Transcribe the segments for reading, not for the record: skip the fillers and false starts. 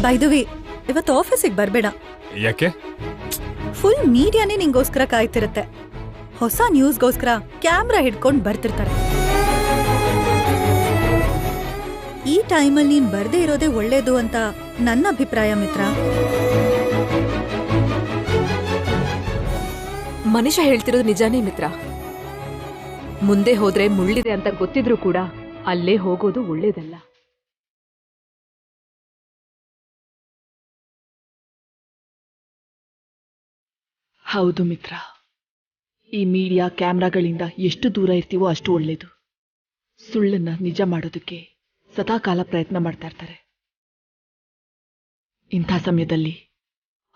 By the way, ಇವತ್ತು ಆಫೀಸಿಗೆ ಬರ್ಬೇಡ. ಯಾಕೆ? ಫುಲ್ ಮೀಡಿಯಾನೇ ನಿಂಗೋಸ್ಕರ ಕಾಯ್ತಿರತ್ತೆ. ಹೊಸ ನ್ಯೂಸ್ಗೋಸ್ಕರ ಕ್ಯಾಮ್ರಾ ಹಿಡ್ಕೊಂಡ್ ಬರ್ತಿರ್ತಾರೆ. ಈ ಟೈಮಲ್ಲಿ ನೀನ್ ಬರ್ದೇ ಇರೋದೇ ಒಳ್ಳೇದು ಅಂತ ನನ್ನ ಅಭಿಪ್ರಾಯ ಮಿತ್ರ. ಮನುಷ್ಯ ಹೇಳ್ತಿರೋದು ನಿಜಾನೇ ಮಿತ್ರ. ಮುಂದೆ ಹೋದ್ರೆ ಮುಳ್ಳಿದೆ ಅಂತ ಗೊತ್ತಿದ್ರು ಕೂಡ ಅಲ್ಲೇ ಹೋಗೋದು ಒಳ್ಳೇದಲ್ಲ. ಹೌದು ಮಿತ್ರ, ಈ ಮೀಡಿಯಾ ಕ್ಯಾಮ್ರಾಗಳಿಂದ ಎಷ್ಟು ದೂರ ಇರ್ತೀವೋ ಅಷ್ಟು ಒಳ್ಳೇದು. ಸುಳ್ಳನ್ನ ನಿಜ ಮಾಡೋದಕ್ಕೆ ಸದಾಕಾಲ ಪ್ರಯತ್ನ ಮಾಡ್ತಾ ಇರ್ತಾರೆ. ಇಂಥ ಸಮಯದಲ್ಲಿ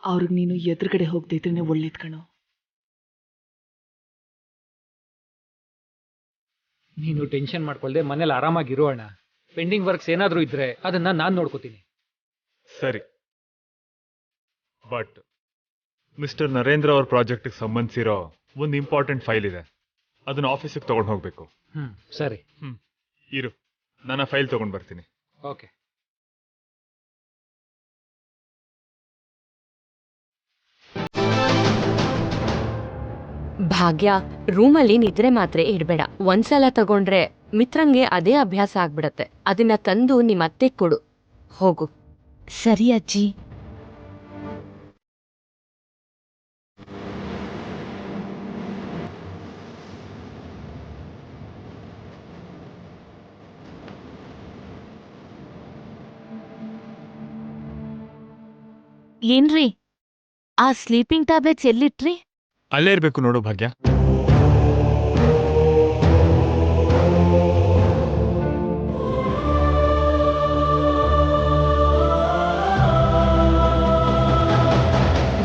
ಅವ್ರಿಗೆ ನೀನು ಎದುರುಗಡೆ ಹೋಗದೆ ಇದ್ರೇನೆ ಒಳ್ಳೇದ್ ಕಣೋ. ನೀನು ಟೆನ್ಷನ್ ಮಾಡ್ಕೊಳ್ದೆ ಮನೇಲಿ ಆರಾಮಾಗಿರೋ ಅಣ್ಣ. ಪೆಂಡಿಂಗ್ ವರ್ಕ್ಸ್ ಏನಾದ್ರೂ ಇದ್ರೆ ಅದನ್ನ ನಾನು ನೋಡ್ಕೋತೀನಿ. ಸರಿ, ಬಟ್ ಮಿಸ್ಟರ್ ನರೇಂದ್ರ ಅವ್ರ ಪ್ರಾಜೆಕ್ಟ್ಗೆ ಸಂಬಂಧಿಸಿರೋ ಒಂದು ಇಂಪಾರ್ಟೆಂಟ್ ಫೈಲ್ ಇದೆ. ಅದನ್ನ ಆಫೀಸಿಗೆ ತಗೊಂಡು ಹೋಗ್ಬೇಕು. ಸರಿ. ಇರು, ನಾನು ಆ ಫೈಲ್ ತಗೊಂಡು ಬರ್ತೀನಿ. ಓಕೆ. ಭಾಗ್ಯ, ರೂಮಲ್ಲಿ ನಿದ್ರೆ ಮಾತ್ರೆ ಇಡ್ಬೇಡ. ಒಂದ್ಸಲ ತಗೊಂಡ್ರೆ ಮಿತ್ರಂಗೆ ಅದೇ ಅಭ್ಯಾಸ ಆಗ್ಬಿಡತ್ತೆ. ಅದನ್ನ ತಂದು ನಿಮ್ಮತ್ತೆ ಕೊಡು. ಹೋಗು. ಸರಿ ಅಜ್ಜಿ. ಏನ್ರಿ, ಆ ಸ್ಲೀಪಿಂಗ್ ಟ್ಯಾಬ್ಲೆಟ್ಸ್ ಎಲ್ಲಿಟ್ರಿ? ಅಲ್ಲೇ ಇರಬೇಕು ನೋಡು ಭಾಗ್ಯ.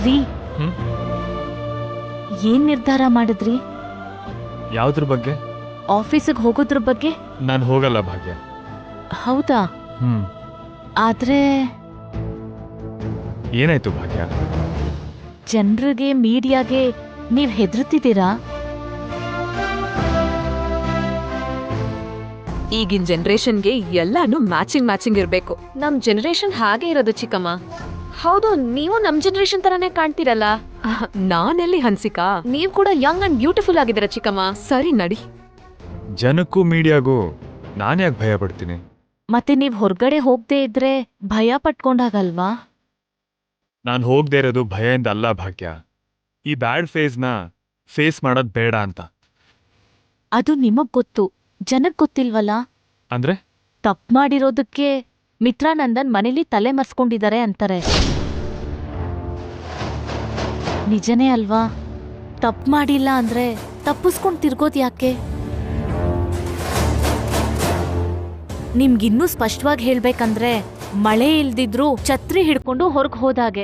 ರೀ, ಏನ್ ನಿರ್ಧಾರ ಮಾಡಿದ್ರಿ? ಯಾವ್ದ್ರ ಬಗ್ಗೆ? ಆಫೀಸಿಗೆ ಹೋಗೋದ್ರ ಬಗ್ಗೆ. ನಾನು ಹೋಗಲ್ಲ ಭಾಗ್ಯ. ಹೌದಾ? ಆದ್ರೆ ಏನಾಯ್ತು ಭಾಗ್ಯ? ಜನರಿಗೆ, ಮೀಡಿಯಾಗೆ ನೀವ್ ಹೆದರ್ತಿದ್ದೀರಾ? ಈಗಿನ ಜನರೇಷನ್ಗೆ ಎಲ್ಲಾನು ಮ್ಯಾಚಿಂಗ್ ಇರ್ಬೇಕು. ನಮ್ ಜನರೇಷನ್ ಹಾಗೆ ಇರೋದು ಚಿಕ್ಕಮ್ಮ. ಹೌದು, ನೀವು ನಮ್ ಜನರೇಷನ್ ತರಾನೇ ಕಾಣ್ತೀರಲ್ಲ. ನಾನೆಲ್ಲಿ ಹನ್ಸಿಕಾ? ನೀವ್ ಕೂಡ ಯಂಗ್ ಅಂಡ್ ಬ್ಯೂಟಿಫುಲ್ ಆಗಿದ್ದೀರಾ ಚಿಕ್ಕಮ್ಮ. ಸರಿ ನಡಿ. ಜನಕ್ಕೂ ಮೀಡಿಯಾಗೂ ನಾನ್ಯಾಕೆ ಭಯ ಪಡ್ತೀನಿ? ಮತ್ತೆ ನೀವ್ ಹೊರಗಡೆ ಹೋಗದೆ ಇದ್ರೆ ಭಯ ಪಟ್ಕೊಂಡಾಗಲ್ವಾ? ನಾನು ಹೋಗದೆ ಇರೋದು ಭಯದಿಂದ ಅಲ್ಲ ಭಾಗ್ಯ. ಈ ಬ್ಯಾಡ್ ಫೇಸ್ನ ಫೇಸ್ ಮಾಡೋದ್ ಬೇಡ ಅಂತ. ಅದು ನಿಮಗ್ ಗೊತ್ತು, ಜನಕ್ ಗೊತ್ತಿಲ್ವಲ್ಲ. ಅಂದ್ರೆ? ತಪ್ಪು ಮಾಡಿರೋದಕ್ಕೆ ಮಿತ್ರಾನಂದನ್ ಮನೇಲಿ ತಲೆ ಮರ್ಸ್ಕೊಂಡಿದ್ದಾರೆ ಅಂತಾರೆ. ನಿಜನೇ ಅಲ್ವಾ? ತಪ್ಪು ಮಾಡಿಲ್ಲ ಅಂದ್ರೆ ತಪ್ಪಿಸ್ಕೊಂಡ್ ತಿರ್ಗೋದ್ ಯಾಕೆ? ನಿಮ್ಗಿನ್ನೂ ಸ್ಪಷ್ಟವಾಗಿ ಹೇಳ್ಬೇಕಂದ್ರೆ, ಮಳೆ ಇಲ್ದಿದ್ರು ಛತ್ರಿ ಹಿಡ್ಕೊಂಡು ಹೊರಗ್ ಹೋದಾಗೆ.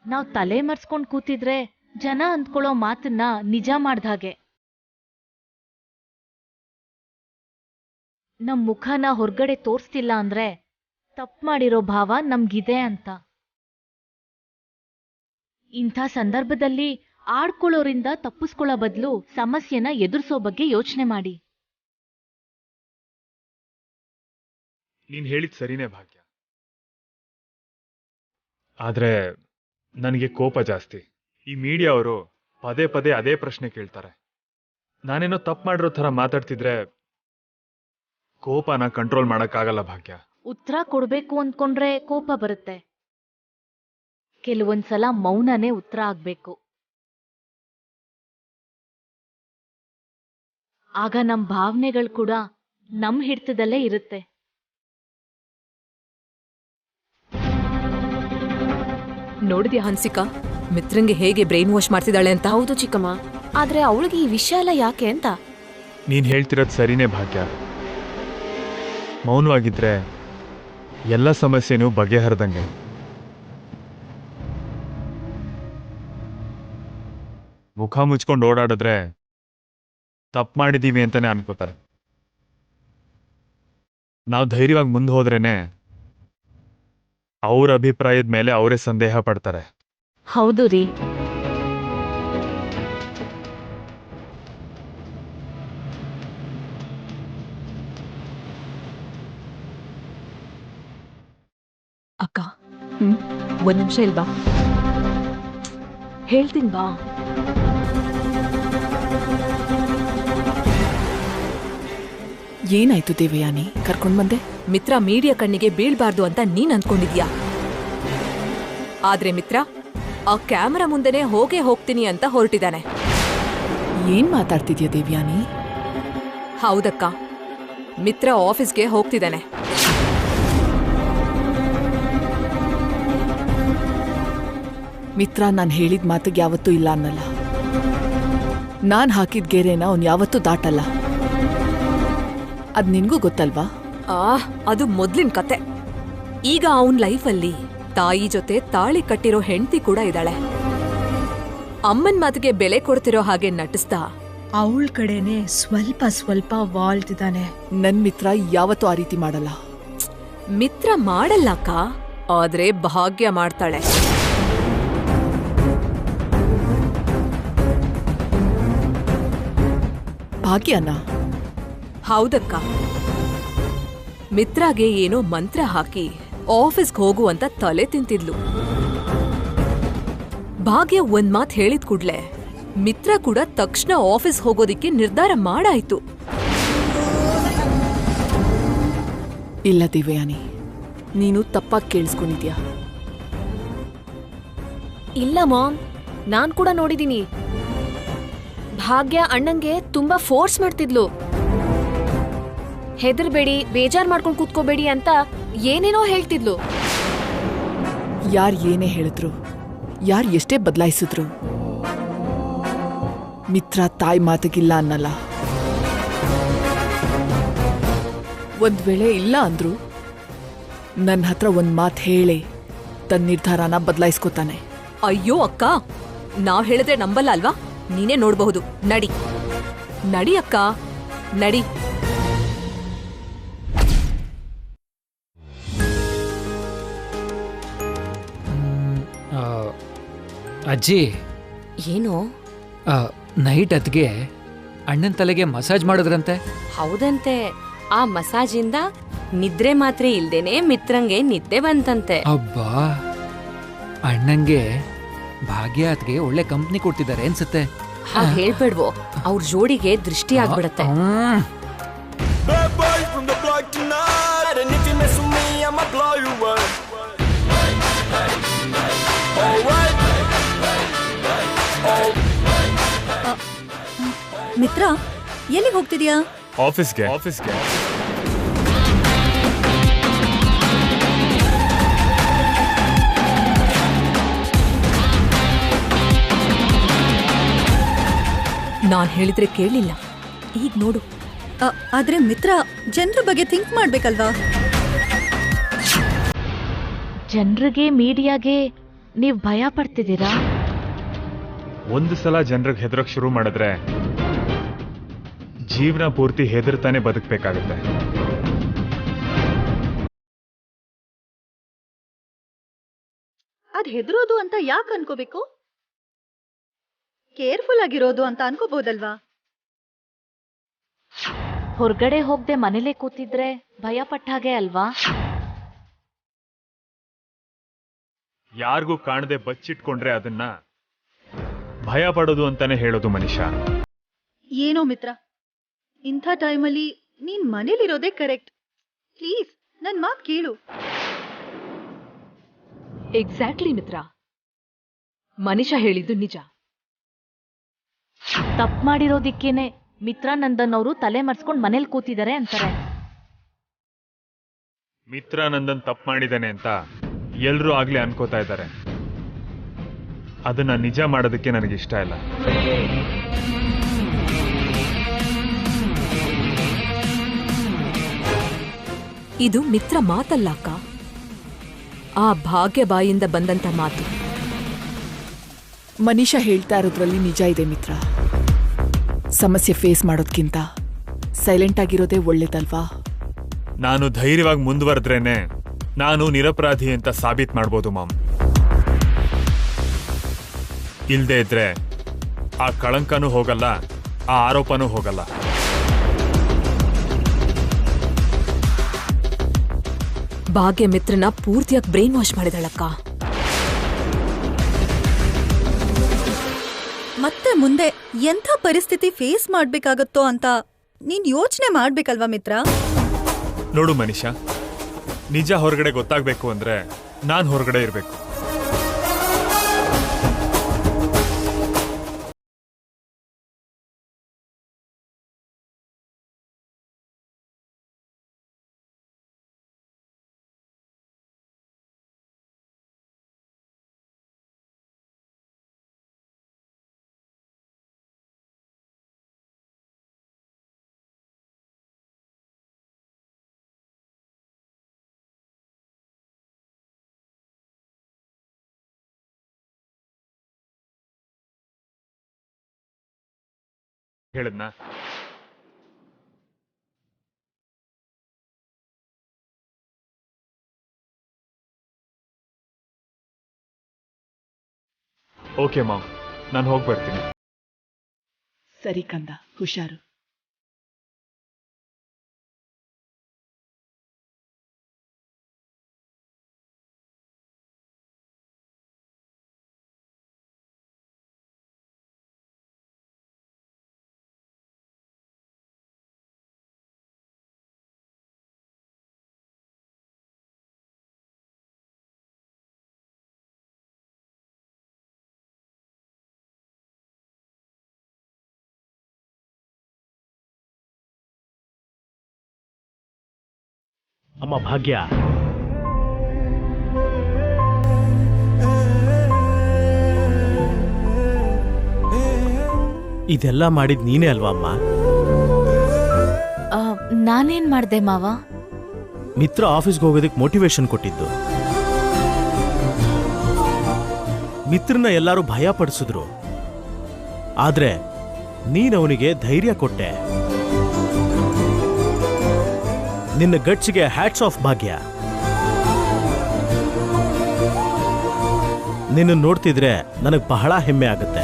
ನಾವ್ ತಲೆ ಮರ್ಸ್ಕೊಂಡ್ ಕೂತಿದ್ರೆ ಜನ ಅಂದ್ಕೊಳ್ಳೋ ಮಾತನ್ನ ನಿಜ ಮಾಡ್ದಾಗೆ. ನಮ್ ಮುಖನ ಹೊರ್ಗಡೆ ತೋರ್ಸ್ತಿಲ್ಲ ಅಂದ್ರೆ ತಪ್ಪು ಮಾಡಿರೋ ಭಾವ ನಮ್ಗಿದೆ ಅಂತ. ಇಂಥ ಸಂದರ್ಭದಲ್ಲಿ ಆಡ್ಕೊಳ್ಳೋರಿಂದ ತಪ್ಪಿಸ್ಕೊಳ್ಳೋ ಬದಲು ಸಮಸ್ಯೆನ ಎದುರಿಸೋ ಬಗ್ಗೆ ಯೋಚನೆ ಮಾಡಿ. ನೀನ್ ಹೇಳಿದ್ ಸರಿನೇ ಭಾಗ್ಯ. ಆದ್ರೆ ನನಗೆ ಕೋಪ ಜಾಸ್ತಿ. ಈ ಮೀಡಿಯಾ ಅವರು ಪದೇ ಪದೇ ಅದೇ ಪ್ರಶ್ನೆ ಕೇಳ್ತಾರೆ. ನಾನೇನೋ ತಪ್ಪು ಮಾಡಿರೋ ಥರ ಮಾತಾಡ್ತಿದ್ರೆ ಕೋಪನ ಕಂಟ್ರೋಲ್ ಮಾಡಕ್ಕಾಗಲ್ಲ ಭಾಗ್ಯ. ಉತ್ತರ ಕೊಡ್ಬೇಕು ಅಂದ್ಕೊಂಡ್ರೆ ಕೋಪ ಬರುತ್ತೆ. ಕೆಲವೊಂದ್ಸಲ ಮೌನನೇ ಉತ್ತರ ಆಗ್ಬೇಕು. ಆಗ ನಮ್ ಭಾವನೆಗಳು ಕೂಡ ನಮ್ ಹಿಡಿತದಲ್ಲೇ ಇರುತ್ತೆ. ನೋಡಿದ್ಯಾ ಹನ್ಸಿಕಾ, ಮಿತ್ರಂಗೆ ಹೇಗೆ ಬ್ರೈನ್ ವಾಶ್ ಮಾಡ್ತಿದ್ದಾಳೆ ಅಂತ? ಹೌದು ಚಿಕ್ಕಮ್ಮ, ಆದ್ರೆ ಅವಳಿಗೆ ಈ ವಿಷಯ ಎಲ್ಲ ಯಾಕೆ ಅಂತ. ನೀನ್ ಹೇಳ್ತಿರೋದು ಸರಿನೇ ಭಾಗ್ಯ. ಮೌನವಾಗಿದ್ರೆ ಎಲ್ಲ ಸಮಸ್ಯೆನೂ ಬಗೆಹರಿದಂಗೆ. ಮುಖ ಮುಚ್ಕೊಂಡು ಓಡಾಡಿದ್ರೆ ತಪ್ಪು ಮಾಡಿದೀವಿ ಅಂತಾನೆ ಅನ್ಕೋತಾರೆ. ನಾವು ಧೈರ್ಯವಾಗಿ ಮುಂದೆ ಹೋದ್ರೇನೆ ಅವ್ರ ಅಭಿಪ್ರಾಯದ ಮೇಲೆ ಅವರೇ ಸಂದೇಹ ಪಡ್ತಾರೆ. ಹೌದು ರೀ. ಅಕ್ಕ ಒಂದ್ ನಿಮಿಷ ಇಲ್ವಾ? ಹೇಳ್ತೀನಿ ಬಾ. ಏನಾಯ್ತು ದೇವಯಾನಿ, ಕರ್ಕೊಂಡ್ ಬಂದೆ? ಮಿತ್ರ ಮೀಡಿಯಾ ಕಣ್ಣಿಗೆ ಬೀಳ್ಬಾರ್ದು ಅಂತ ನೀನ್ ಅಂದ್ಕೊಂಡಿದ್ಯಾ, ಆದ್ರೆ ಮಿತ್ರ ಆ ಕ್ಯಾಮರಾ ಮುಂದೆನೆ ಹೋಗೇ ಹೋಗ್ತೀನಿ ಅಂತ ಹೊರಟಿದ್ದಾನೆ. ಏನ್ ಮಾತಾಡ್ತಿದ್ಯಾ ದೇವಯಾನಿ? ಹೌದಕ್ಕ, ಮಿತ್ರ ಆಫೀಸ್ಗೆ ಹೋಗ್ತಿದ್ದಾನೆ. ಮಿತ್ರ ನಾನ್ ಹೇಳಿದ ಮಾತಿಗೆ ಯಾವತ್ತೂ ಇಲ್ಲ ಅನ್ನಲ್ಲ. ನಾನ್ ಹಾಕಿದ ಗೆರೆನ ಅವ್ನ್ ಯಾವತ್ತೂ ದಾಟಲ್ಲ. ಅದ್ ನಿನ್ಗೂ ಗೊತ್ತಲ್ವಾ? ಅದು ಮೊದ್ಲಿನ ಕತೆ. ಈಗ ಅವನ್ ಲೈಫಲ್ಲಿ ತಾಯಿ ಜೊತೆ ತಾಳಿ ಕಟ್ಟಿರೋ ಹೆಂಡತಿ ಕೂಡ ಇದ್ದಾಳೆ. ಅಮ್ಮನ್ ಮಾತಿಗೆ ಬೆಲೆ ಕೊಡ್ತಿರೋ ಹಾಗೆ ನಟಿಸ್ತಾ ಅವಳ ಕಡೆನೆ ಸ್ವಲ್ಪ ಸ್ವಲ್ಪ ವಾಲ್ತಿದ್ದಾನೆ. ನನ್ ಮಿತ್ರ ಯಾವತ್ತೂ ಆ ರೀತಿ ಮಾಡಲ್ಲ. ಮಿತ್ರ ಮಾಡಲ್ಲ ಅಕ್ಕ, ಆದ್ರೆ ಭಾಗ್ಯ ಮಾಡ್ತಾಳೆ. ಭಾಗ್ಯನ? ಹೌದಕ್ಕ, ಮಿತ್ರಾಗೆ ಏನೋ ಮಂತ್ರ ಹಾಕಿ ಆಫೀಸ್ಗೆ ಹೋಗು ಅಂತ ತಲೆ ತಿಂತಿದ್ಲು. ಭಾಗ್ಯ ಒಂದ್ ಮಾತ್ ಹೇಳಿದ ಕೂಡ್ಲೆ ಮಿತ್ರ ಕೂಡ ತಕ್ಷಣ ಆಫೀಸ್ ಹೋಗೋದಿಕ್ಕೆ ನಿರ್ಧಾರ ಮಾಡಾಯ್ತು. ಇಲ್ಲ ದೇವಯಾನಿ, ನೀನು ತಪ್ಪಾಗಿ ಕೇಳಿಸ್ಕೊಂಡಿದ್ಯಾ. ಇಲ್ಲ ಮಾಮ್, ನಾನ್ ಕೂಡ ನೋಡಿದೀನಿ. ಭಾಗ್ಯ ಅಣ್ಣಂಗೆ ತುಂಬಾ ಫೋರ್ಸ್ ಮಾಡ್ತಿದ್ಲು. ಹೆದರ್ಬೇಡಿ, ಬೇಜಾರ್ ಮಾಡ್ಕೊಂಡು ಕೂತ್ಕೋಬೇಡಿ ಅಂತ ಏನೇನೋ ಹೇಳ್ತಿದ್ಲು. ಯಾರ್ ಏನೇ ಹೇಳಿದ್ರು, ಯಾರ್ ಎಷ್ಟೇ ಬದಲಾಯಿಸಿದ್ರು, ಮಿತ್ರ ತಾಯಿ ಮಾತಿಗಿಲ್ಲ ಅನ್ನಲ್ಲ. ಒಂದ್ ವೇಳೆ ಇಲ್ಲ ಅಂದ್ರು ನನ್ನ ಹತ್ರ ಒಂದ್ ಮಾತು ಹೇಳಿ ತನ್ನ ನಿರ್ಧಾರನ ಬದಲಾಯಿಸ್ಕೋತಾನೆ. ಅಯ್ಯೋ ಅಕ್ಕ, ನಾವ್ ಹೇಳಿದ್ರೆ ನಂಬಲ್ಲ ಅಲ್ವಾ? ನೀನೇ ನೋಡ್ಬಹುದು. ನಡಿ ನಡಿ ಅಕ್ಕ, ನಡಿ. ಅಜ್ಜಿ, ಏನು? ನೈಟ್ ಅದ್ಗೆ ಅಣ್ಣನ ತಲೆಗೆ ಮಸಾಜ್ ಮಾಡಿದ್ರಂತೆ. ಹೌದಂತೆ. ಆ ಮಸಾಜಿಂದ ನಿದ್ರೆ ಮಾತ್ರೆ ಇಲ್ದೇನೆ ಮಿತ್ರಂಗೆ ನಿದ್ದೆ ಬಂತಂತೆ. ಅಬ್ಬಾ, ಅಣ್ಣಂಗೆ ಭಾಗ್ಯ ಅದ್ಗೆ ಒಳ್ಳೆ ಕಂಪ್ನಿ ಕೊಡ್ತಿದ್ದಾರೆ ಅನ್ಸುತ್ತೆ. ಹೇಳ್ಬೇಡ್ವೋ, ಅವ್ರ ಜೋಡಿಗೆ ದೃಷ್ಟಿ ಆಗ್ಬಿಡತ್ತೆ. ಮಿತ್ರ, ಎಲ್ಲಿಗೆ ಹೋಗ್ತಿದ್ಯಾ? ಆಫೀಸ್ಗೆ. ನಾನ್ ಹೇಳಿದ್ರೆ ಕೇಳಲಿಲ್ಲ. ಈಗ ನೋಡು. ಆದ್ರೆ ಮಿತ್ರ, ಜನರ ಬಗ್ಗೆ ಥಿಂಕ್ ಮಾಡ್ಬೇಕಲ್ವಾ? ಜನರಿಗೆ, ಮೀಡಿಯಾಗೆ ನೀವ್ ಭಯ ಪಡ್ತಿದ್ದೀರಾ? ಒಂದು ಸಲ ಜನರಿಗೆ ಹೆದರಕ್ ಶುರು ಮಾಡಿದ್ರೆ ಜೀವನ ಪೂರ್ತಿ ಹೆದರ್ತಾನೆ ಬದುಕಬೇಕಾಗುತ್ತೆ. ಅದ್ ಹೆದರೋದು ಅಂತ ಯಾಕೆ ಅನ್ಕೋಬೇಕು? ಕೇರ್ಫುಲ್ ಆಗಿರೋದು ಅಂತ ಅನ್ಕೋಬಹುದಲ್ವಾ? ಹೊರಗಡೆ ಹೋಗದೆ ಮನೇಲೆ ಕೂತಿದ್ರೆ ಭಯ ಪಟ್ಟಾಗೆ ಅಲ್ವಾ? ಯಾರಿಗೂ ಕಾಣದೆ ಬಚ್ಚಿಟ್ಕೊಂಡ್ರೆ ಅದನ್ನ ಭಯ ಪಡೋದು ಅಂತಾನೆ ಹೇಳೋದು ಮನುಷ್ಯ. ಏನೋ ಮಿತ್ರ, ಇಂಥ ಟೈಮಲ್ಲಿ ನೀನ್ ಮನೇಲಿರೋದೇ ಕರೆಕ್ಟ್. ಪ್ಲೀಸ್ ನನ್ ಮಾತ್ ಕೇಳು. ಎಕ್ಸಾಕ್ಟ್ಲಿ ಮಿತ್ರ, ಮನುಷ್ಯ ಹೇಳಿದ್ದು ನಿಜ. ತಪ್ಪು ಮಾಡಿರೋದಿಕ್ಕೇನೆ ಮಿತ್ರಾನಂದನ್ ಅವರು ತಲೆ ಮರ್ಸ್ಕೊಂಡ್ ಮನೇಲಿ ಕೂತಿದ್ದಾರೆ ಅಂತಾರೆ. ಮಿತ್ರಾನಂದನ್ ತಪ್ಪು ಮಾಡಿದಾನೆ ಅಂತ ಎಲ್ರೂ ಆಗ್ಲೇ ಅನ್ಕೋತಾ ಇದ್ದಾರೆ. ಅದನ್ನ ನಿಜ ಮಾಡೋದಕ್ಕೆ ನನಗಿಷ್ಟ ಇಲ್ಲ. ಇದು ಮಿತ್ರ ಮಾತಲ್ಲ ಅಕ್ಕ, ಆ ಭಾಗ್ಯ ಬಾಯಿಂದ ಬಂದಂತ ಮಾತು. ಮನೀಷಾ ಹೇಳ್ತಾ ಇರೋದ್ರಲ್ಲಿ ನಿಜ ಇದೆ ಮಿತ್ರ. ಸಮಸ್ಯೆ ಫೇಸ್ ಮಾಡೋದ್ಕಿಂತ ಸೈಲೆಂಟ್ ಆಗಿರೋದೇ ಒಳ್ಳೇದಲ್ವಾ? ನಾನು ಧೈರ್ಯವಾಗಿ ಮುಂದುವರೆದ್ರೇನೆ ನಾನು ನಿರಪರಾಧಿ ಅಂತ ಸಾಬೀತ್ ಮಾಡ್ಬೋದು ಮಾಮ್. ಇಲ್ದೇ ಇದ್ರೆ ಆ ಕಳಂಕನೂ ಹೋಗಲ್ಲ, ಆ ಆರೋಪನೂ ಹೋಗಲ್ಲ. ಭಾಗ್ಯ ಮಿತ್ರನ ಪೂರ್ತಿಯಾಗಿ ಬ್ರೈನ್ ವಾಶ್ ಮಾಡಿದಳಕ್ಕ. ಮತ್ತೆ ಮುಂದೆ ಎಂಥ ಪರಿಸ್ಥಿತಿ ಫೇಸ್ ಮಾಡ್ಬೇಕಾಗತ್ತೋ ಅಂತ ನೀನ್ ಯೋಚನೆ ಮಾಡ್ಬೇಕಲ್ವಾ ಮಿತ್ರ? ನೋಡು ಮನೀಷಾ, ನಿಜ ಹೊರಗಡೆ ಗೊತ್ತಾಗ್ಬೇಕು ಅಂದ್ರೆ ನಾನ್ ಹೊರಗಡೆ ಇರ್ಬೇಕು. ಹೇಳಿದ್ನಾ? ಓಕೆ ಮಾಮ್, ನಾನು ಹೋಗಿ ಬರ್ತೀನಿ. ಸರಿ ಕಂದ, ಹುಷಾರು. ಅಮ್ಮ ಭಾಗ್ಯ, ಇದೆಲ್ಲ ಮಾಡಿದ್ ನೀನೇ ಅಲ್ವಾ ಅಮ್ಮ? ನಾನೇನ್ ಮಾಡ್ದೆ ಮಾವ? ಮಿತ್ರ ಆಫೀಸ್ಗೆ ಹೋಗೋದಕ್ಕೆ ಮೋಟಿವೇಶನ್ ಕೊಟ್ಟಿದ್ದು. ಮಿತ್ರನ ಎಲ್ಲರೂ ಭಯ ಪಡಿಸಿದ್ರು, ಆದ್ರೆ ನೀನ್ ಅವನಿಗೆ ಧೈರ್ಯ ಕೊಟ್ಟೆ. ನಿನ್ನ ಗಟ್ಸ್ಗೆ ಹ್ಯಾಟ್ಸ್ ಆಫ್ ಭಾಗ್ಯ. ನಿನ್ನ ನೋಡ್ತಿದ್ರೆ ನನಗೆ ಬಹಳ ಹೆಮ್ಮೆ ಆಗುತ್ತೆ.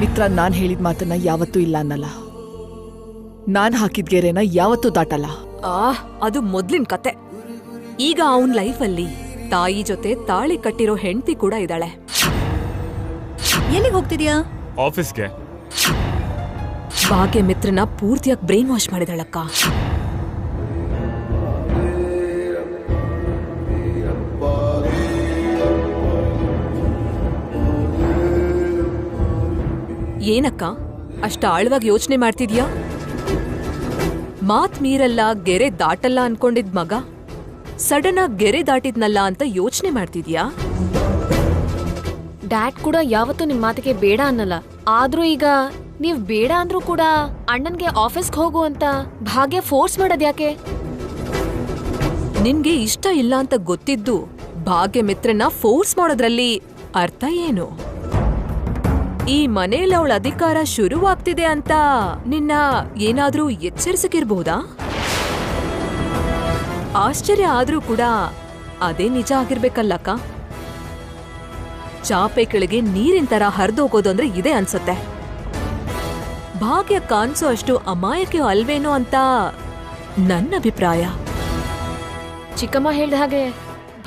ಮಿತ್ರ ನಾನ್ ಹೇಳಿದ ಮಾತನ್ನ ಯಾವತ್ತೂ ಇಲ್ಲ ಅನ್ನಲ್ಲ. ನಾನ್ ಹಾಕಿದ ಗೆರೆನ ಯಾವತ್ತೂ ದಾಟಲ್ಲ. ಅದು ಮೊದ್ಲಿನ ಕತೆ. ಈಗ ಅವನ್ ಲೈಫಲ್ಲಿ ತಾಯಿ ಜೊತೆ ತಾಳಿ ಕಟ್ಟಿರೋ ಹೆಂಡತಿ ಕೂಡ ಇದ್ದಾಳೆ. ಎಲ್ಲಿಗೆ ಹೋಗ್ತಿದ್ಯಾ? ಆಫೀಸ್ಗೆ. ಭಾಗ್ಯ ಮಿತ್ರನ ಪೂರ್ತಿಯಾಗಿ ಬ್ರೈನ್ ವಾಶ್ ಮಾಡಿದಳಕ್ಕ. ಏನಕ್ಕ ಅಷ್ಟ ಆಳವಾಗಿ ಯೋಚನೆ ಮಾಡ್ತಿದ್ಯಾ? ಮಾತ್ ಮೀರಲ್ಲ, ಗೆರೆ ದಾಟಲ್ಲ ಅನ್ಕೊಂಡಿದ್ ಮಗ ಸಡನ್ ಆಗಿ ಗೆರೆ ದಾಟಿದ್ನಲ್ಲ ಅಂತ ಯೋಚನೆ ಮಾಡ್ತಿದ್ಯಾ? ಡ್ಯಾಡ್ ಕೂಡ ಯಾವತ್ತೂ ನಿಮ್ ಮಾತಿಗೆ ಬೇಡ ಅನ್ನಲ್ಲ. ಆದ್ರೂ ಈಗ ನೀವ್ ಬೇಡ ಅಂದ್ರೂ ಕೂಡ ಅಣ್ಣನ್ಗೆ ಆಫೀಸ್ಗೆ ಹೋಗು ಅಂತ ಭಾಗ್ಯ ಫೋರ್ಸ್ ಮಾಡೋದ್ಯಾಕೆ? ನಿನ್ಗೆ ಇಷ್ಟ ಇಲ್ಲ ಅಂತ ಗೊತ್ತಿದ್ದು ಭಾಗ್ಯ ಮಿತ್ರನ ಫೋರ್ಸ್ ಮಾಡೋದ್ರಲ್ಲಿ ಅರ್ಥ ಏನು? ಈ ಮನೇಲಿ ಅವಳ ಅಧಿಕಾರ ಶುರುವಾಗ್ತಿದೆ ಅಂತ ನಿನ್ನ ಏನಾದ್ರೂ ಎಚ್ಚರಿಸಕ್ಕಿರ್ಬಹುದಾ? ಆಶ್ಚರ್ಯ ಆದ್ರೂ ಕೂಡ ಅದೇ ನಿಜ ಆಗಿರ್ಬೇಕಲ್ಲಕ್ಕ. ಚಾಪೆ ಕೆಳಗೆ ನೀರಿನ ತರ ಹರಿದೋಗೋದು ಅಂದ್ರೆ ಇದೆ ಅನ್ಸತ್ತೆ. ಭಾಗ್ಯ ಕಾಣಿಸೋ ಅಷ್ಟು ಅಮಾಯಕ ಅಲ್ವೇನೋ ಅಂತ ನನ್ನ ಅಭಿಪ್ರಾಯ. ಚಿಕ್ಕಮ್ಮ ಹೇಳ್ದ ಹಾಗೆ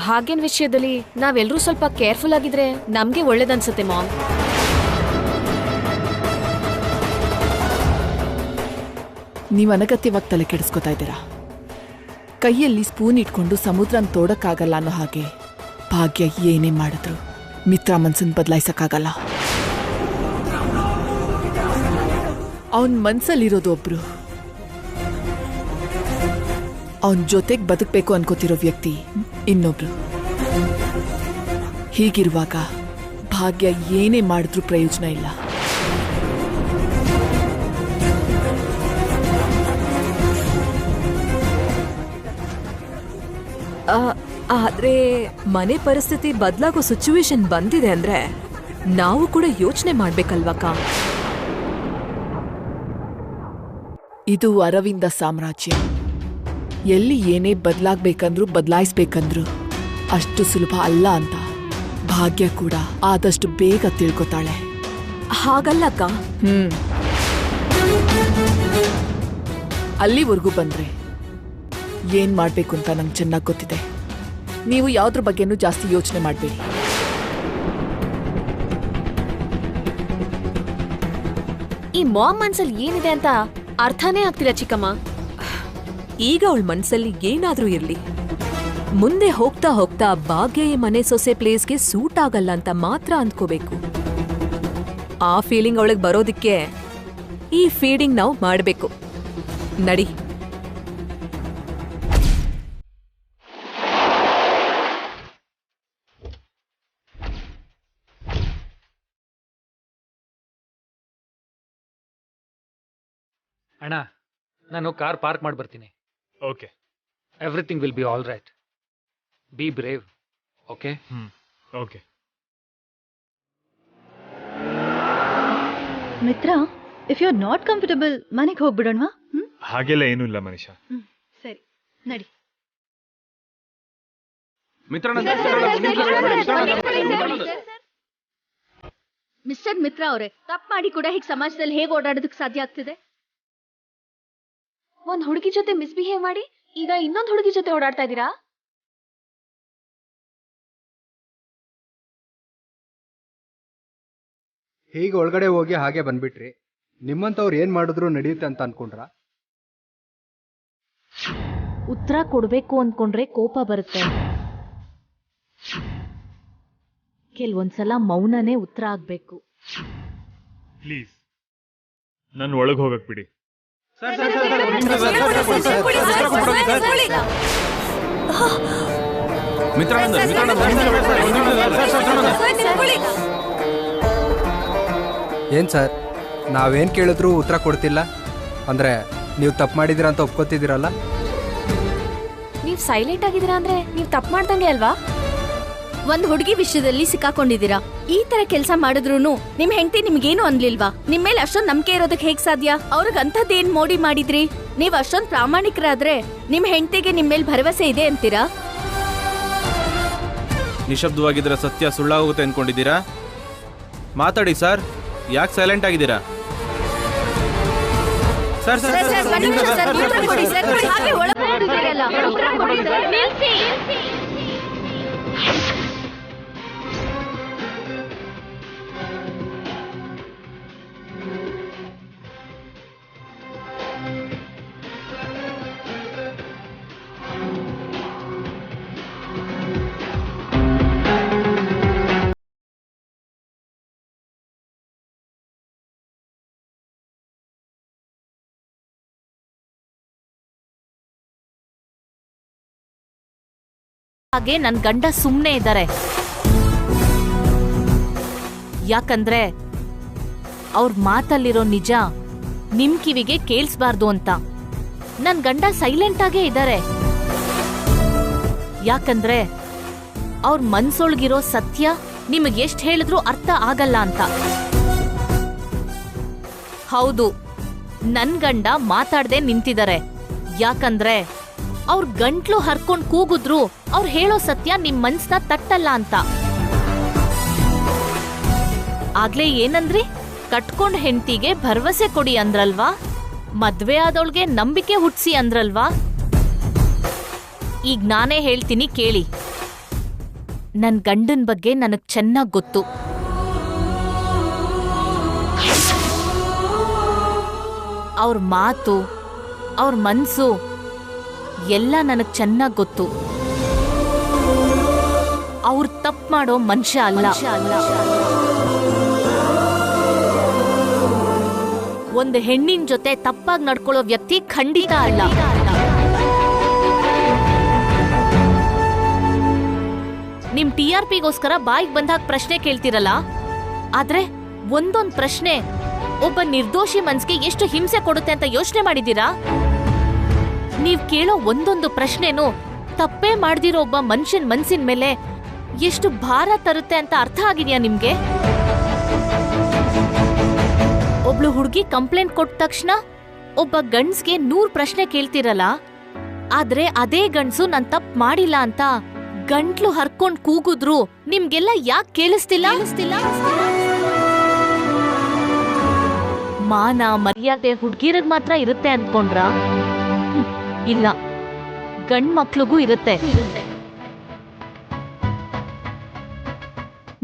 ಭಾಗ್ಯನ್ ವಿಷಯದಲ್ಲಿ ನಾವೆಲ್ಲರೂ ಸ್ವಲ್ಪ ಕೇರ್ಫುಲ್ ಆಗಿದ್ರೆ ನಮ್ಗೆ ಒಳ್ಳೇದನ್ಸತ್ತೆ ಮಾಮ್. ನೀವ್ ಅನಗತ್ಯವಾಗಿ ತಲೆ ಕೆಡಿಸ್ಕೊತಾ ಇದ್ದೀರಾ. ಕೈಯಲ್ಲಿ ಸ್ಪೂನ್ ಇಟ್ಕೊಂಡು ಸಮುದ್ರನ ತೋಡಕ್ಕಾಗಲ್ಲ ಅನ್ನೋ ಹಾಗೆ ಭಾಗ್ಯ ಏನೇ ಮಾಡಿದ್ರು ಮಿತ್ರ ಮನ್ಸನ್ ಬದಲಾಯಿಸಕ್ಕಾಗಲ್ಲ. ಅವನ್ ಮನ್ಸಲ್ಲಿರೋದು ಒಬ್ರು, ಅವನ್ ಜೊತೆಗ್ ಬದುಕ್ಬೇಕು ಅನ್ಕೋತಿರೋ ವ್ಯಕ್ತಿ ಇನ್ನೊಬ್ರು. ಹೀಗಿರುವಾಗ ಭಾಗ್ಯ ಏನೇ ಮಾಡಿದ್ರೂ ಪ್ರಯೋಜನ ಇಲ್ಲ. ಆದ್ರೆ ಮನೆ ಪರಿಸ್ಥಿತಿ ಬದಲಾಗೋ ಸಿಚುವೇಶನ್ ಬಂದಿದೆ ಅಂದ್ರೆ ನಾವು ಕೂಡ ಯೋಚನೆ ಮಾಡ್ಬೇಕಲ್ವಕ್ಕ? ಇದು ಅರವಿಂದ ಸಾಮ್ರಾಜ್ಯ. ಎಲ್ಲಿ ಏನೇ ಬದಲಾಗ್ಬೇಕಂದ್ರು ಬದಲಾಯಿಸ್ಬೇಕಂದ್ರು ಅಷ್ಟು ಸುಲಭ ಅಲ್ಲ ಅಂತ ಭಾಗ್ಯ ಕೂಡ ಆದಷ್ಟು ಬೇಗ ತಿಳ್ಕೊತಾಳೆ. ಹಾಗಲ್ಲಕ್ಕ. ಅಲ್ಲಿವರೆಗೂ ಬಂದ್ರೆ ಏನ್ ಮಾಡ್ಬೇಕು ಅಂತ ನಂಗೆ ಚೆನ್ನಾಗಿ ಗೊತ್ತಿದೆ. ನೀವು ಯಾವ್ದ್ರ ಬಗ್ಗೆನೂ ಜಾಸ್ತಿ ಯೋಚನೆ ಮಾಡಬೇಡಿ. ಈ ಮಾಮ್ ಮನ್ಸಲ್ಲಿ ಏನಿದೆ ಅಂತ ಅರ್ಥನೇ ಆಗ್ತಿಲ್ಲ ಚಿಕ್ಕಮ್ಮ. ಈಗ ಅವಳ ಮನ್ಸಲ್ಲಿ ಏನಾದ್ರೂ ಇರ್ಲಿ, ಮುಂದೆ ಹೋಗ್ತಾ ಹೋಗ್ತಾ ಭಾಗ್ಯ ಈ ಮನೆ ಸೊಸೆ ಪ್ಲೇಸ್ಗೆ ಸೂಟ್ ಆಗಲ್ಲ ಅಂತ ಮಾತ್ರ ಅಂದ್ಕೋಬೇಕು. ಆ ಫೀಲಿಂಗ್ ಅವಳಿಗೆ ಬರೋದಿಕ್ಕೆ ಈ ಫೀಡಿಂಗ್ ನಾವು ಮಾಡಬೇಕು. ನಡಿ. ಅಣ್ಣ, ನಾನು ಕಾರ್ ಪಾರ್ಕ್ ಮಾಡಿ ಬರ್ತೀನಿ. Okay. Everything will be all right. Be brave. Okay? Okay. ಮಿತ್ರ, if you are not comfortable ಮನೆಗೆ ಹೋಗ್ಬಿಡೋಣವಾ? ಹಾಗೆಲ್ಲ ಏನೂ ಇಲ್ಲ ಮನೀಷಾ. ಸರಿ, ನಡಿ. ಮಿಸ್ಟರ್ ಮಿತ್ರ ಅವರೇ, ತಪ್ಪು ಮಾಡಿ ಕೂಡ ಹೀಗೆ ಸಮಾಜದಲ್ಲಿ ಹೇಗೆ ಓಡಾಡೋದಕ್ಕೆ ಸಾಧ್ಯ ಆಗ್ತಿದೆ? ಒಂದ್ ಹುಡುಗಿ ಜೊತೆ ಮಿಸ್ಬಿಹೇವ್ ಮಾಡಿ ಈಗ ಇನ್ನೊಂದ್ ಹುಡುಗಿ ಜೊತೆ ಓಡಾಡ್ತಾ ಇದ್ದೀರಾ? ಹೀಗೆ ಒಳಗಡೆ ಹೋಗಿ ಹಾಗೆ ಬಂದ್ಬಿಟ್ರಿ. ನಿಮ್ಮಂತವ್ರು ಏನ್ ಮಾಡಿದ್ರು ನಡೆಯುತ್ತೆ ಅಂತ ಅನ್ಕೊಂಡ್ರ? ಉತ್ತರ ಕೊಡ್ಬೇಕು ಅನ್ಕೊಂಡ್ರೆ ಕೋಪ ಬರುತ್ತೆ. ಕೆಲವೊಂದ್ಸಲ ಮೌನನೇ ಉತ್ತರ ಆಗ್ಬೇಕು. ಪ್ಲೀಸ್ ನನ್ನ ಒಳಗೆ ಹೋಗಕ್ ಬಿಡಿ. ಏನ್ ಸರ್, ನಾವೇನ್ ಕೇಳಿದ್ರು ಉತ್ತರ ಕೊಡ್ತಿಲ್ಲ ಅಂದ್ರೆ ನೀವು ತಪ್ಪು ಮಾಡಿದಿರ ಅಂತ ಒಪ್ಕೋತಿದ್ದೀರಲ್ಲ? ನೀವ್ ಸೈಲೆಂಟ್ ಆಗಿದ್ದೀರಾ ಅಂದ್ರೆ ನೀವ್ ತಪ್ಪು ಮಾಡ್ದಂಗೆ ಅಲ್ವಾ? ಒಂದ್ ಹುಡುಗಿ ವಿಷಯದಲ್ಲಿ ಸಿಕ್ಕಾಕೊಂಡಿದ್ದೀರಾ. ಈ ತರ ಕೆಲಸ ಮಾಡಿದ್ರೂನು ನಿಮ್ ಹೆಂಡತಿ ನಿಮ್ಗೇನು ಅನ್ಲಿಲ್ವಾ? ನಿಮ್ ಮೇಲೆ ಅಷ್ಟೊಂದ್ ನಂಬಿಕೆ ಇರೋದಕ್ಕೆ ಹೇಗ್ ಸಾಧ್ಯ? ಅವ್ರಿಗೆ ಅಂಥದ್ದೇನ್ ಮೋಡಿ ಮಾಡಿದ್ರಿ? ನೀವ್ ಅಷ್ಟೊಂದ್ ಪ್ರಾಮಾಣಿಕರಾದ್ರೆ ನಿಮ್ ಹೆಂಡತಿಗೆ ನಿಮ್ ಮೇಲೆ ಭರವಸೆ ಇದೆ ಅಂತೀರಾ? ನಿಶಬ್ದವಾಗಿದ್ರೆ ಸತ್ಯ ಸುಳ್ಳಾಗುತ್ತೆ ಅನ್ಕೊಂಡಿದ್ದೀರಾ? ಮಾತಾಡಿ ಸರ್, ಯಾಕೆ ಸೈಲೆಂಟ್ ಆಗಿದ್ದೀರಾ? ಸರ್ ಸರ್ ಹಾಗೆ ನನ್ ಗಂಡ ಸುಮ್ನೆ ಇದ್ದಾರೆ. ಯಾಕಂದ್ರೆ ಅವ್ರ ಮಾತಲ್ಲಿರೋ ನಿಜ ನಿಮ್ ಕಿವಿಗೆ ಕೇಳಿಸ್ಬಾರ್ದು ಅಂತ. ನನ್ ಗಂಡ ಸೈಲೆಂಟ್ ಆಗೇ ಇದ್ದಾರೆ. ಯಾಕಂದ್ರೆ ಅವ್ರ ಮನ್ಸೊಳಗಿರೋ ಸತ್ಯ ನಿಮಗ್ ಎಷ್ಟ್ ಹೇಳಿದ್ರು ಅರ್ಥ ಆಗಲ್ಲ ಅಂತ. ಹೌದು, ನನ್ ಗಂಡ ಮಾತಾಡ್ದೆ ನಿಂತಿದ್ದಾರೆ. ಯಾಕಂದ್ರೆ ಅವ್ರ ಗಂಟ್ಲು ಹರ್ಕೊಂಡ್ ಕೂಗುದ್ರು ಅವ್ರು ಹೇಳೋ ಸತ್ಯ ನಿಮ್ ಮನ್ಸ್ನ ತಟ್ಟಲ್ಲ ಅಂತ. ಆಗ್ಲೇ ಏನಂದ್ರಿ? ಕಟ್ಕೊಂಡ್ ಹೆಂಡ್ತಿಗೆ ಭರವಸೆ ಕೊಡಿ ಅಂದ್ರಲ್ವಾ? ಮದ್ವೆ ಆದವಳ್ಗೆ ನಂಬಿಕೆ ಹುಟ್ಸಿ ಅಂದ್ರಲ್ವಾ? ಈಗ ನಾನೇ ಹೇಳ್ತೀನಿ ಕೇಳಿ. ನನ್ ಗಂಡನ್ ಬಗ್ಗೆ ನನಗ್ ಚೆನ್ನಾಗ್ ಗೊತ್ತು. ಅವ್ರ ಮಾತು, ಅವ್ರ ಮನ್ಸು ಎಲ್ಲ ನನಗ್ ಚೆನ್ನಾಗ್ ಗೊತ್ತು. ಅವ್ರು ತಪ್ಪು ಮಾಡೋ ಮನುಷ್ಯ ಅಲ್ಲ. ಒಂದು ಹೆಣ್ಣಿನ ಜೊತೆ ತಪ್ಪಾಗಿ ನಡ್ಕೊಳ್ಳೋ ವ್ಯಕ್ತಿ ಖಂಡಿತ ಅಲ್ಲ. ನಿಮ್ TRPಗೋಸ್ಕರ ಬಾಯಿಗೆ ಬಂದಾಗ ಪ್ರಶ್ನೆ ಕೇಳ್ತಿರಲ್ಲ, ಆದ್ರೆ ಒಂದೊಂದ್ ಪ್ರಶ್ನೆ ಒಬ್ಬ ನಿರ್ದೋಷಿ ಮನ್ಸಿಗೆ ಎಷ್ಟು ಹಿಂಸೆ ಕೊಡುತ್ತೆ ಅಂತ ಯೋಚನೆ ಮಾಡಿದ್ದೀರಾ? ನೀವ್ ಕೇಳೋ ಒಂದೊಂದು ಪ್ರಶ್ನೆನೂ ತಪ್ಪೇ ಮಾಡ್ದಿರೋ ಒಬ್ಬ ಮನುಷ್ಯನ್ ಮನ್ಸಿನ ಮೇಲೆ ಎಷ್ಟು ಭಾರ ತರುತ್ತೆ ಅಂತ ಅರ್ಥ ಆಗಿದ್ಯಾ ನಿಮ್ಗೆ? ಒಬ್ಳು ಹುಡುಗಿ ಕಂಪ್ಲೇಂಟ್ ಕೊಟ್ಟ ತಕ್ಷಣ ಒಬ್ಬ ಗಂಡ್ಸ್ಗೆ 100 ಪ್ರಶ್ನೆ ಕೇಳ್ತಿರಲ್ಲ, ಆದ್ರೆ ಅದೇ ಗಂಡ್ಸು ನಾನ್ ತಪ್ಪು ಮಾಡಿಲ್ಲ ಅಂತ ಗಂಟ್ಲು ಹರ್ಕೊಂಡ್ ಕೂಗುದ್ರು ನಿಮ್ಗೆಲ್ಲ ಯಾಕೆ ಕೇಳಿಸ್ತಿಲ್ಲ? ಮಾನ ಮರ್ಯಾದೆ ಹುಡ್ಗಿರಗ್ ಮಾತ್ರ ಇರುತ್ತೆ ಅನ್ಕೊಂಡ್ರ? ಇಲ್ಲ, ಗಂಡ್ ಮಕ್ಳಿಗೂ ಇರುತ್ತೆ.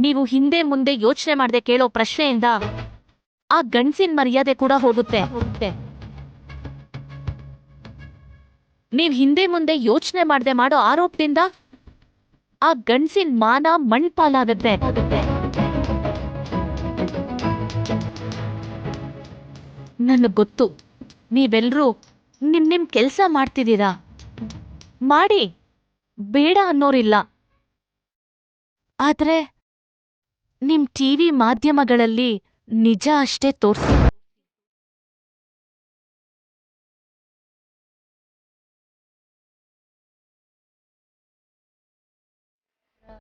ನೀವು ಹಿಂದೆ ಮುಂದೆ ಯೋಚನೆ ಮಾಡದೆ ಕೇಳೋ ಪ್ರಶ್ನೆಯಿಂದ ಆ ಗಂಡ್ಸಿನ ಮರ್ಯಾದೆ ಕೂಡ ಹೋಗುತ್ತೆ. ನೀವ್ ಹಿಂದೆ ಮುಂದೆ ಯೋಚನೆ ಮಾಡದೆ ಮಾಡೋ ಆರೋಪದಿಂದ ಆ ಗಂಡ್ಸಿನ ಮಾನ ಮಣ್ಪಾಲಾಗತ್ತೆ. ನನಗ್ ಗೊತ್ತು, ನೀವೆಲ್ರೂ ನಿಮ್ ಕೆಲ್ಸ ಮಾಡ್ತಿದ್ದೀರಾ. ಮಾಡಿ, ಬೇಡ ಅನ್ನೋರಿಲ್ಲ. ಆದ್ರೆ ನಿಮ್ ಟಿವಿ ಮಾಧ್ಯಮಗಳಲ್ಲಿ ನಿಜ ಅಷ್ಟೇ ತೋರ್ಸಿ.